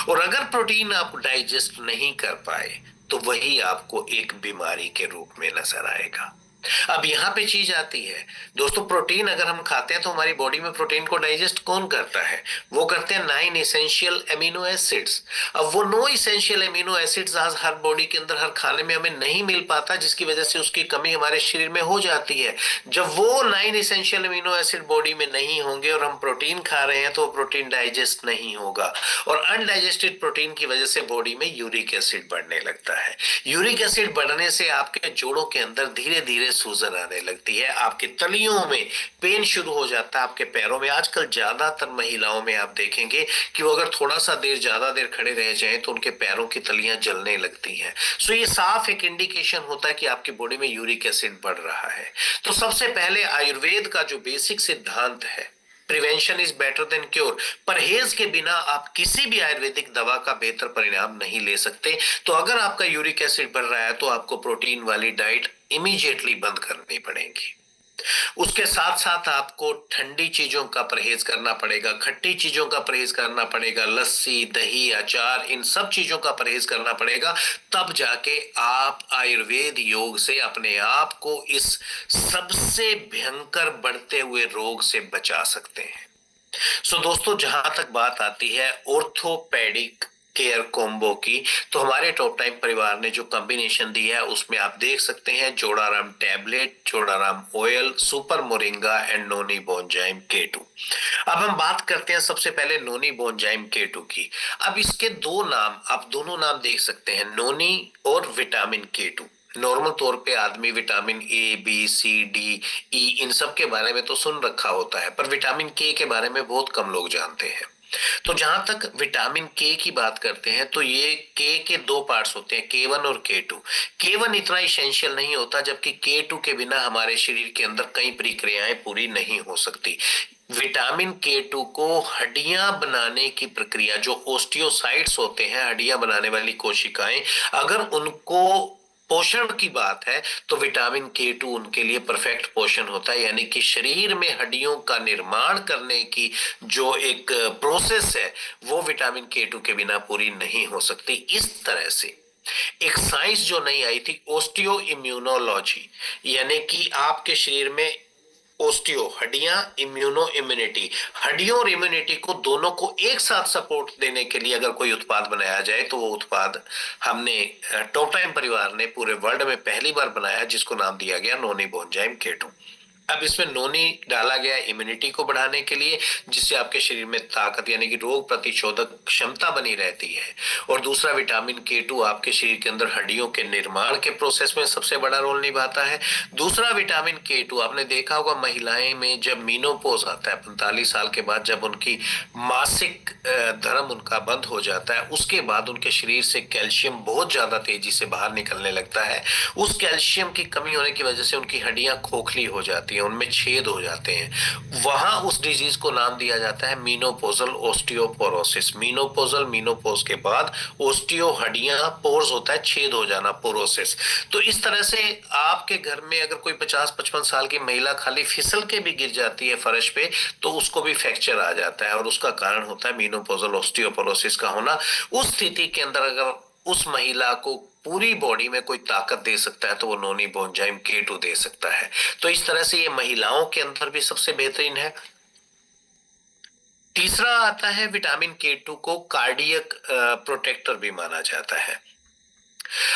और अगर प्रोटीन आप डाइजेस्ट नहीं कर पाए तो वही आपको एक बीमारी के रूप में नजर आएगा। अब यहां पे चीज आती है दोस्तों, प्रोटीन अगर हम खाते हैं तो हमारी बॉडी में प्रोटीन को डाइजेस्ट कौन करता है? वो करते हैं 9 इसेंशियल एमिनो एसिड्स। अब वो 9 इसेंशियल एमिनो एसिड्स आज हर बॉडी के अंदर, हर खाने में हमें नहीं मिल पाता, जिसकी वजह से उसकी कमी हमारे शरीर में हो जाती है। जब वो 9 इसेंशियल एमिनो एसिड बॉडी में नहीं होंगे और हम प्रोटीन खा रहे हैं तो प्रोटीन डाइजेस्ट नहीं होगा, और अनडाइजेस्टेड प्रोटीन की वजह से बॉडी में यूरिक एसिड बढ़ने लगता है। यूरिक एसिड बढ़ने से आपके जोड़ों के अंदर धीरे धीरे सूजन आने लगती है, आपके तलियों में पेन शुरू हो जाता है, आपके पैरों में। आजकल ज्यादातर महिलाओं में आप देखेंगे कि वो अगर थोड़ा सा देर, ज्यादा देर खड़े रह जाएं तो उनके पैरों की तलियां जलने लगती हैं। सो ये साफ एक इंडिकेशन होता है कि आपकी बॉडी में यूरिक एसिड बढ़ रहा है। तो सबसे पहले आयुर्वेद का जो बेसिक सिद्धांत है, prevention is better than cure, परहेज के बिना आप किसी भी आयुर्वेदिक दवा का बेहतर परिणाम नहीं ले सकते। तो अगर आपका यूरिक एसिड बढ़ रहा है तो आपको प्रोटीन वाली डाइट इमीडिएटली बंद करनी पड़ेगी। उसके साथ साथ आपको ठंडी चीजों का परहेज करना पड़ेगा, खट्टी चीजों का परहेज करना पड़ेगा, लस्सी, दही, अचार, इन सब चीजों का परहेज करना पड़ेगा। तब जाके आप आयुर्वेद योग से अपने आप को इस सबसे भयंकर बढ़ते हुए रोग से बचा सकते हैं। सो दोस्तों, जहां तक बात आती है ऑर्थोपेडिक केयर कॉम्बो की, तो हमारे टॉप टाइम परिवार ने जो कॉम्बिनेशन दी है उसमें आप देख सकते हैं Jodaram tablet, Jodaram oil, super moringa and noni bonzyme K2। अब हम बात करते हैं सबसे पहले नोनी बोनजाइम K2 की। अब इसके दो नाम, आप दोनों नाम देख सकते हैं, नोनी और विटामिन K2। नॉर्मल तौर पे आदमी vitamin A B C D E इन सब के बारे में तो सुन रखा होता है, पर विटामिन के के बारे में बहुत कम लोग जानते हैं। तो जहां तक विटामिन के की बात करते हैं तो ये के दो पार्ट्स होते हैं, K1 और K2। K1 इतना इसेंशियल नहीं होता, जबकि K2 के बिना हमारे शरीर के अंदर कई प्रक्रियाएं पूरी नहीं हो सकती। विटामिन K2 को हड्डियां बनाने की प्रक्रिया, जो ओस्टियोसाइट्स होते हैं, हड्डियां बनाने वाली कोशिकाएं, अगर उनको पोषण की बात है तो विटामिन K2 उनके लिए परफेक्ट पोषण होता है। यानी कि शरीर में हड्डियों का निर्माण करने की जो एक प्रोसेस है वो विटामिन K2 के बिना पूरी नहीं हो सकती। इस तरह से एक साइंस जो नहीं आई थी, ओस्टियो इम्यूनोलॉजी, यानी कि आपके शरीर में ओस्टियो हड्डियां, इम्यूनो इम्यूनिटी, हड्डियों और इम्यूनिटी को दोनों को एक साथ सपोर्ट देने के लिए अगर कोई उत्पाद बनाया जाए तो वो उत्पाद हमने टॉप टाइम परिवार ने पूरे वर्ल्ड में पहली बार बनाया, जिसको नाम दिया गया नोनी बोनजाइम K2। अब इसमें नोनी डाला गया इम्यूनिटी को बढ़ाने के लिए, जिससे आपके शरीर में ताकत यानी कि रोग प्रतिशोधक क्षमता बनी रहती है। और दूसरा विटामिन K2 आपके शरीर के अंदर हड्डियों के निर्माण के प्रोसेस में सबसे बड़ा रोल निभाता है। दूसरा विटामिन K2 आपने देखा होगा महिलाएं में जब मीनोपोज आता है 45 साल के बाद, जब उनकी मासिक धर्म उनका बंद हो जाता है, उसके बाद उनके शरीर से कैल्शियम बहुत ज्यादा तेजी से बाहर निकलने लगता है। उस कैल्शियम की कमी होने की वजह से उनकी हड्डियां खोखली हो जाती हैं, उनमें छेद हो जाते हैं। वहां उस डिजीज को नाम दिया जाता है मीनोपोजल ओस्टियोपोरोसिस। मीनोपोजल, मीनोपोज के बाद ओस्टियो, हड्डियां, पोर्स होता है छेद हो जाना, पोरोसिस। तो इस तरह से आपके घर में अगर कोई 50-55 साल की महिला खाली फिसल के भी गिर जाती है फर्श पे तो उसको भी फ्रैक्चर आ जाता है, और उसका कारण होता है मीनोपोजल ओस्टियोपोरोसिस का होना। उस स्थिति के अंदर अगर उस महिला को पूरी बॉडी में कोई ताकत दे सकता है तो वो नोनी बोनजाइम K2 दे सकता है। तो इस तरह से ये महिलाओं के अंदर भी सबसे बेहतरीन है। तीसरा आता है विटामिन K2 को कार्डियक प्रोटेक्टर भी माना जाता है।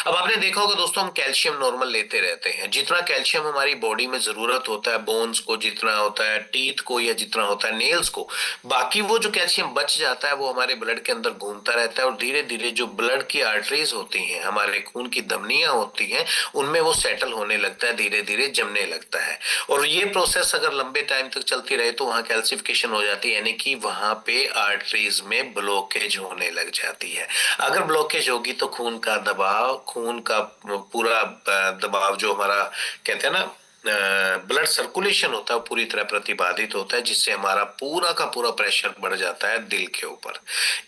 अब आपने देखा होगा दोस्तों, हम कैल्शियम नॉर्मल लेते रहते हैं, जितना कैल्शियम हमारी बॉडी में जरूरत होता है, बोन्स को जितना होता है, टीथ को या जितना होता है नेल्स को, बाकी वो जो कैल्शियम बच जाता है वो हमारे ब्लड के अंदर घूमता रहता है, और धीरे धीरे जो ब्लड की आर्टरीज होती हैं, हमारे खून की धमनियां होती हैं, उनमें वो सेटल होने लगता है, धीरे धीरे जमने लगता है। और ये प्रोसेस अगर लंबे टाइम तक चलती रहे तो वहां कैल्सिफिकेशन हो जाती है, यानी कि वहां पे आर्टरीज में ब्लॉकेज होने लग जाती है। अगर ब्लॉकेज होगी तो खून का दबाव, खून का पूरा दबाव जो हमारा कहते हैं ना ब्लड सर्कुलेशन होता है वो पूरी तरह प्रतिबाधित होता है, जिससे हमारा पूरा का पूरा प्रेशर बढ़ जाता है दिल के ऊपर।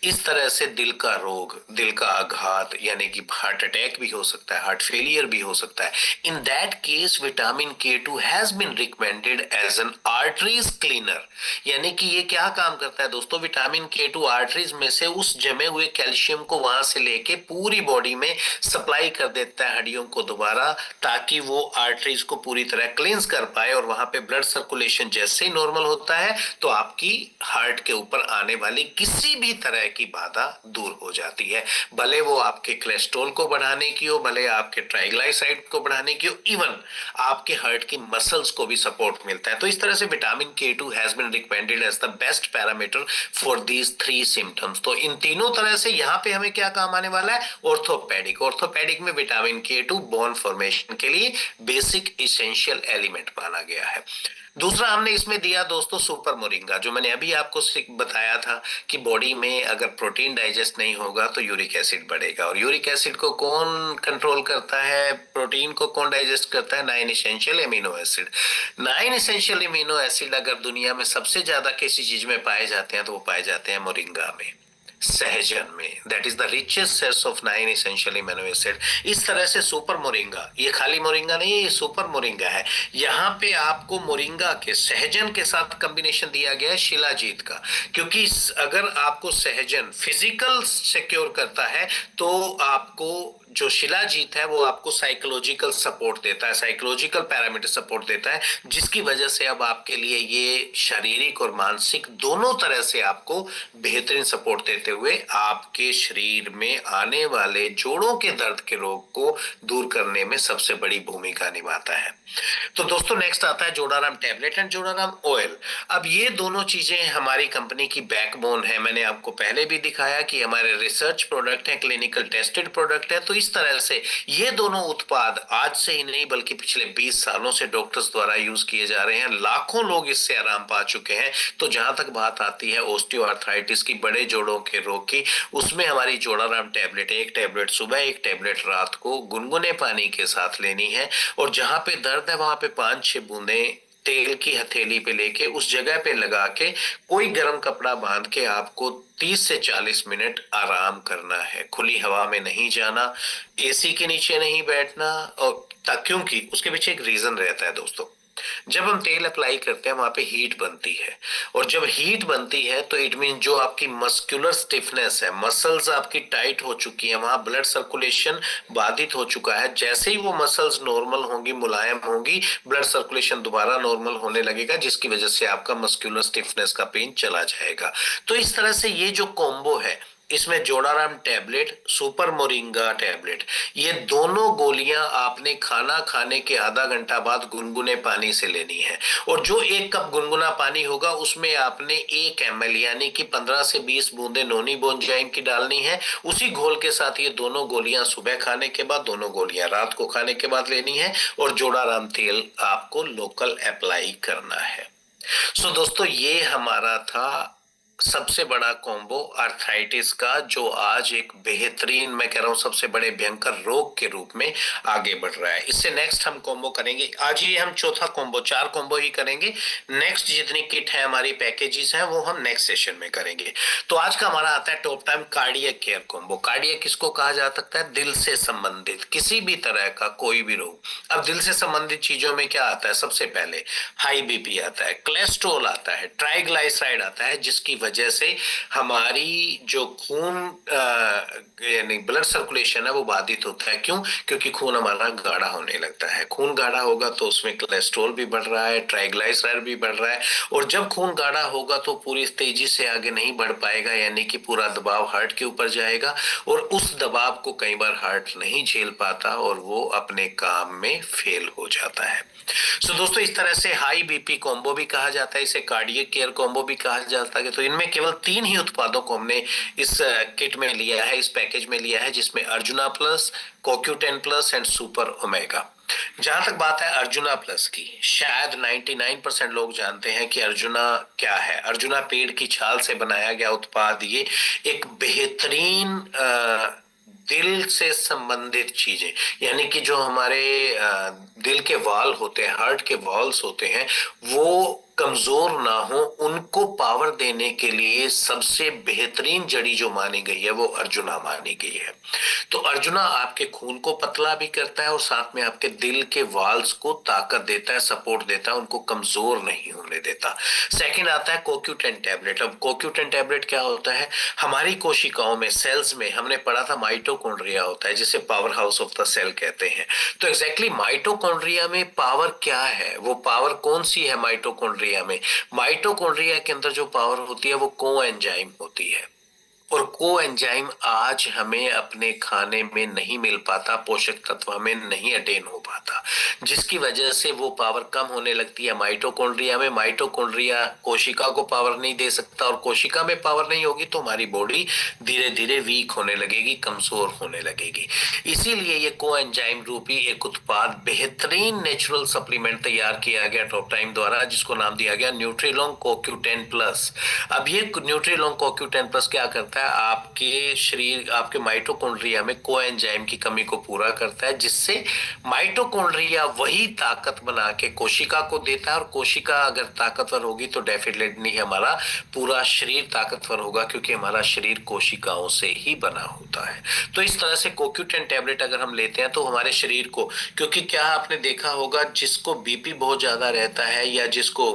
इस तरह से दिल का रोग, दिल का आघात यानी कि हार्ट अटैक भी हो सकता है, हार्ट फेलियर भी हो सकता है। In that case vitamin K2 has been recommended as an arteries cleaner. यानी कि ये क्या काम करता है दोस्तों, विटामिन K2 आर्टरीज में से उस जमे हुए कैल्शियम को वहां से लेके पूरी बॉडी में सप्लाई कर देता है हड्डियों को दोबारा, ताकि वो आर्टरीज को पूरी तरह क्लींस कर पाए, और वहां पे ब्लड सर्कुलेशन जैसे ही नॉर्मल होता है तो आपकी हार्ट के ऊपर आने वाली किसी भी तरह की बाधा दूर हो जाती है। भले वो आपके कोलेस्ट्रॉल को बढ़ाने की हो, भले आपके ट्राइग्लाइसराइड को बढ़ाने की हो, इवन आपके हार्ट की मसल्स को भी सपोर्ट मिलता है। तो इस तरह से vitamin K2 has been recommended as the best parameter for these 3 symptoms. तो इन तीनों तरह से यहाँ पे हमें क्या काम आने वाला है, ऑर्थोपेडिक। ऑर्थोपेडिक में विटामिन K2 बोन फॉर्मेशन के लिए बेसिक इसेंशियल एलिमेंट माना गया है। दूसरा हमने इसमें दिया दोस्तों सुपर मोरिंगा, जो मैंने अभी आपको बताया था कि बॉडी में अगर प्रोटीन डाइजेस्ट नहीं होगा तो यूरिक एसिड बढ़ेगा, और यूरिक एसिड को कौन कंट्रोल करता है, प्रोटीन को कौन डाइजेस्ट करता है, 9 essential amino acid. 9 essential amino acid अगर दुनिया में सबसे ज्यादा किसी चीज में पाए जाते हैं तो वो पाए जाते हैं मोरिंगा में, सहजन में। That is the richest source of 9 essential amino acid. इस तरह से सुपर मोरिंगा, ये खाली मोरिंगा नहीं है, ये सुपर मोरिंगा है। यहाँ पे आपको मोरिंगा के सहजन के साथ कॉम्बिनेशन दिया गया है शिलाजीत का, क्योंकि अगर आपको सहजन फिजिकल सिक्योर करता है तो आपको जो शिलाजीत है वो आपको साइकोलॉजिकल सपोर्ट देता है, साइकोलॉजिकल पैरामीटर सपोर्ट देता है, जिसकी वजह से अब आपके लिए ये शारीरिक और मानसिक दोनों तरह से आपको बेहतरीन सपोर्ट देते हुए आपके शरीर में आने वाले जोड़ों के दर्द के रोग को दूर करने में सबसे बड़ी भूमिका निभाता है। तो दोस्तों नेक्स्ट आता है जोड़ाराम टैबलेट एंड जोड़ाराम ऑयल। अब ये दोनों चीजें हमारी कंपनी की बैकबोन है। मैंने आपको पहले भी दिखाया कि हमारे रिसर्च प्रोडक्ट है, क्लिनिकल टेस्टेड प्रोडक्ट है। तो इस तरह से ये दोनों उत्पाद आज से ही नहीं बल्कि पिछले 20 सालों से डॉक्टर्स द्वारा यूज किए जा रहे हैं, लाखों लोग इससे आराम पा चुके हैं। तो जहां तक बात आती है ओस्टियोआर्थराइटिस की, बड़े जोड़ों के रोग की, उसमें हमारी जोड़ाराम टैबलेट, एक टैबलेट सुबह, एक टैबलेट रात को गुनगुने पानी के साथ लेनी है, और जहां पे दर्द है वहां पे 5-6 बूंदें तेल की हथेली पे लेके उस जगह पे लगा के कोई गर्म कपड़ा बांध के आपको 30 से 40 मिनट आराम करना है। खुली हवा में नहीं जाना, एसी के नीचे नहीं बैठना। और क्योंकि उसके पीछे एक रीजन रहता है दोस्तों। जब हम तेल अप्लाई करते हैं वहां पे हीट बनती है, और जब हीट बनती है तो इट मीन जो आपकी मस्कुलर स्टिफनेस है, मसल्स आपकी टाइट हो चुकी है, वहां ब्लड सर्कुलेशन बाधित हो चुका है। जैसे ही वो मसल्स नॉर्मल होंगी, मुलायम होंगी, ब्लड सर्कुलेशन दोबारा नॉर्मल होने लगेगा, जिसकी वजह से आपका मस्कुलर स्टिफनेस का पेन चला जाएगा। तो इस तरह से ये जो कॉम्बो है, इसमें जोड़ाराम टैबलेट, सुपर मोरिंगा टैबलेट, ये दोनों गोलियां आपने खाना खाने के आधा घंटा बाद गुनगुने पानी से लेनी है। और जो 1 कप गुनगुना पानी होगा उसमें आपने 1 ml यानी कि 15 से 20 बूंदे नोनी बोनजाइम की डालनी है। उसी घोल के साथ ये दोनों गोलियां सुबह खाने के बाद, दोनों गोलियां रात को खाने के बाद लेनी है। और जोड़ाराम तेल आपको लोकल अप्लाई करना है। सो दोस्तों, ये हमारा था सबसे बड़ा कॉम्बो आर्थराइटिस का, जो आज एक बेहतरीन, मैं कह रहा हूं सबसे बड़े भयंकर रोग के रूप में आगे बढ़ रहा है। इससे नेक्स्ट हम कॉम्बो करेंगे, आज ये हम चौथा कॉम्बो, 4 कॉम्बो ही करेंगे। नेक्स्ट जितनी किट है हमारी, पैकेजेस हैं, वो हम नेक्स्ट सेशन में करेंगे। तो आज का हमारा आता है top time cardiac care combo. Cardiac किसको कहा जा सकता है? दिल से संबंधित किसी भी तरह का कोई भी रोग। अब दिल से संबंधित चीजों में क्या आता है? सबसे पहले हाई बीपी आता है, कोलेस्ट्रॉल आता है, ट्राइग्लाइसराइड आता है, जिसकी वजह से हमारी जो खून यानी ब्लड सर्कुलेशन है वो बाधित होता है। क्यों? क्योंकि खून हमारा गाढ़ा होने लगता है। खून गाढ़ा होगा तो उसमें कोलेस्ट्रॉल भी बढ़ रहा है, ट्राइग्लाइसराइड भी बढ़ रहा है। और जब खून गाढ़ा होगा तो पूरी तेजी से आगे नहीं बढ़ पाएगा, यानी कि पूरा दबाव हार्ट के ऊपर जाएगा, और उस दबाव को कई बार हार्ट नहीं झेल पाता और वो अपने काम में फेल हो जाता है। सो दोस्तों, इस तरह से हाई बीपी कॉम्बो भी कहा जाता है, इसे कार्डियक केयर कॉम्बो भी कहा जाता है। तो इनमें केवल 3 ही उत्पादों को हमने इस किट में लिया है, इस पैकेज में लिया है, जिसमें arjuna plus, CoQ10 plus and super omega. जहां तक बात है अर्जुना प्लस की, शायद 99% लोग जानते हैं कि अर्जुना क्या है। अर्जुना पेड़ की छाल से बनाया गया उत्पाद, ये एक बेहतरीन दिल से संबंधित चीजें, यानी कि जो हमारे दिल के वाल होते हैं, हार्ट के वॉल्स होते हैं, वो कमजोर ना हो, उनको पावर देने के लिए सबसे बेहतरीन जड़ी जो मानी गई है वो अर्जुना मानी गई है। तो अर्जुना आपके खून को पतला भी करता है और साथ में आपके दिल के वाल्स को ताकत देता है, सपोर्ट देता है, उनको कमजोर नहीं होने देता। सेकंड आता है CoQ10 टैबलेट। अब CoQ10 टैबलेट क्या होता है? हमारी कोशिकाओं में, सेल्स में, हमने पढ़ा था माइटोकॉन्ड्रिया होता है, जिसे power house of the cell कहते हैं। तो एग्जैक्टली माइटोकॉन्ड्रिया में पावर क्या है? वो पावर कौन सी है माइटोकॉन्ड्रिया में? माइटोकॉन्ड्रिया के अंदर जो पावर होती है वो कोएंजाइम होती है। और कोएंजाइम आज हमें अपने खाने में नहीं मिल पाता, पोषक तत्व हमें नहीं अटेन हो पाता, जिसकी वजह से वो पावर कम होने लगती है माइटोकॉन्ड्रिया में। माइटोकॉन्ड्रिया कोशिका को पावर नहीं दे सकता, और कोशिका में पावर नहीं होगी तो हमारी बॉडी धीरे धीरे वीक होने लगेगी, कमजोर होने लगेगी। इसीलिए ये कोएंजाइम रूपी एक उत्पाद, बेहतरीन नेचुरल सप्लीमेंट तैयार किया गया टॉप टाइम द्वारा, जिसको नाम दिया गया न्यूट्रीलोंग CoQ10 प्लस। अब ये न्यूट्रीलोंग CoQ10 प्लस क्या करता है? आपके शरीर, आपके माइटोकॉन्ड्रिया में कोएंजाइम की कमी को पूरा करता है, जिससे माइटोकॉन्ड्रिया वही ताकत बना के कोशिका को देता है। और कोशिका अगर ताकतवर होगी तो डेफिनेटली हमारा पूरा शरीर ताकतवर होगा, क्योंकि हमारा शरीर कोशिकाओं से ही बना होता है। तो इस तरह से CoQ10 टैबलेट अगर हम लेते हैं तो हमारे शरीर को, क्योंकि क्या आपने देखा होगा, जिसको बीपी बहुत ज्यादा रहता है या जिसको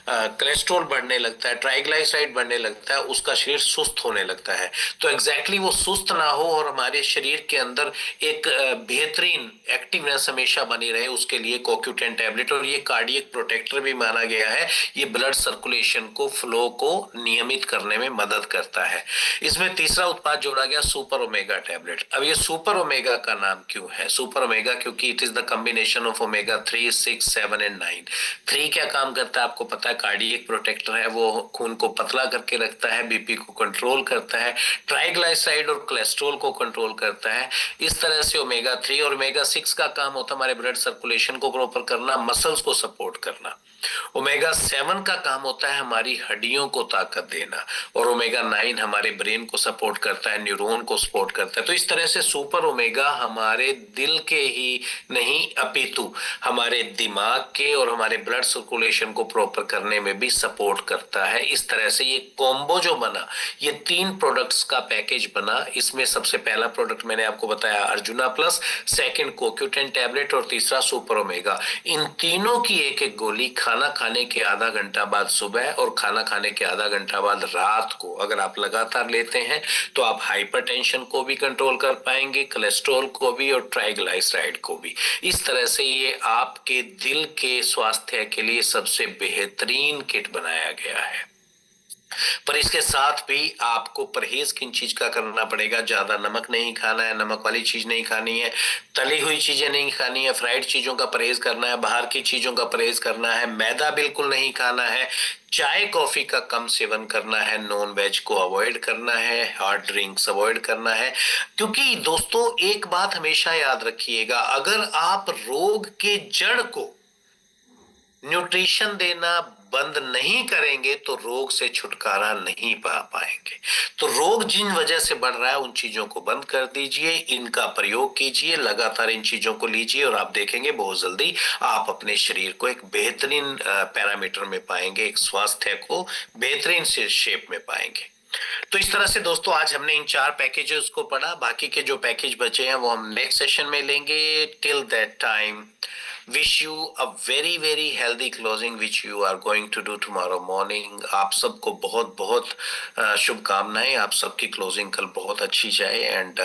कोलेस्ट्रॉल बढ़ने लगता है, ट्राइग्लाइसराइड बढ़ने लगता है, उसका शरीर सुस्त होने लगता है। तो एग्जैक्टली वो सुस्त ना हो और हमारे शरीर के अंदर एक बेहतरीन एक्टिवनेस हमेशा बनी रहे, उसके लिए CoQ10 टैबलेट। और ये कार्डियक प्रोटेक्टर भी माना गया है, ये ब्लड सर्कुलेशन को, फ्लो को नियमित करने में मदद करता है। इसमें तीसरा उत्पाद जोड़ा गया सुपर ओमेगा टैबलेट। अब ये सुपर ओमेगा का नाम क्यों है सुपर ओमेगा? क्योंकि it is the combination of omega 3, 6, 7 and 9। 3 क्या काम करता है आपको पता है? कार्डियक प्रोटेक्टर है, वो खून को पतला करके रखता है, बीपी को कंट्रोल करता है, ट्राइग्लाइसराइड और कोलेस्ट्रॉल को कंट्रोल करता है। इस तरह से ओमेगा 3 और ओमेगा 6 का काम होता है हमारे ब्लड सर्कुलेशन को प्रॉपर करना, मसल्स को सपोर्ट करना। ओमेगा 7 का काम होता है हमारी हड्डियों को ताकत देना, और ओमेगा 9 हमारे ब्रेन को सपोर्ट करता है, न्यूरॉन को सपोर्ट करता है। तो इस तरह से सुपर ओमेगा हमारे दिल के ही नहीं अपितु हमारे दिमाग के और हमारे ब्लड सर्कुलेशन को प्रॉपर करने में भी सपोर्ट करता है। इस तरह से ये कॉम्बो जो बना, ये 3 प्रोडक्ट्स का पैकेज बना। इसमें सबसे पहला प्रोडक्ट मैंने आपको बताया अर्जुना प्लस, सेकंड कोक्यूटेन टैबलेट और तीसरा सुपर ओमेगा। इन तीनों की एक एक गोली खाना खाने के आधा घंटा बाद सुबह और खाना खाने के आधा घंटा बाद रात को अगर आप लगातार लेते हैं तो आप हाइपरटेंशन को भी कंट्रोल कर पाएंगे, कोलेस्ट्रॉल को भी और ट्राइग्लिसराइड को भी। इस तरह से ये आपके दिल के स्वास्थ्य के लिए सबसे बेहतरीन किट बनाया गया है। पर इसके साथ भी आपको परहेज किन चीज का करना पड़ेगा? ज्यादा नमक नहीं खाना है, नमक वाली चीज नहीं खानी है, तली हुई चीजें नहीं खानी है, फ्राइड चीजों का परहेज करना है, बाहर की चीजों का परहेज करना है, मैदा बिल्कुल नहीं खाना है, चाय कॉफी का कम सेवन करना है, नॉन वेज को अवॉइड करना है, हार्ड ड्रिंक्स अवॉइड करना है। क्योंकि दोस्तों एक बात हमेशा याद रखिएगा, अगर आप रोग के जड़ को न्यूट्रिशन देना बंद नहीं करेंगे तो रोग से छुटकारा नहीं पा पाएंगे। तो रोग जिन वजह से बढ़ रहा है उन चीजों को बंद कर दीजिए, इनका प्रयोग कीजिए, लगातार इन चीजों को लीजिए और आप देखेंगे बहुत जल्दी आप अपने शरीर को एक बेहतरीन पैरामीटर में पाएंगे, एक स्वास्थ्य को बेहतरीन से शेप में पाएंगे। तो इस तरह से दोस्तों आज हमने इन 4 पैकेजेस को पढ़ा। बाकी के जो पैकेज बचे हैं वो हम नेक्स्ट सेशन में लेंगे। Till that time wish you a very very healthy closing which you are going to do tomorrow morning. आप सबको बहुत बहुत शुभकामनाएं, आप सबकी क्लोजिंग कल बहुत अच्छी जाए एंड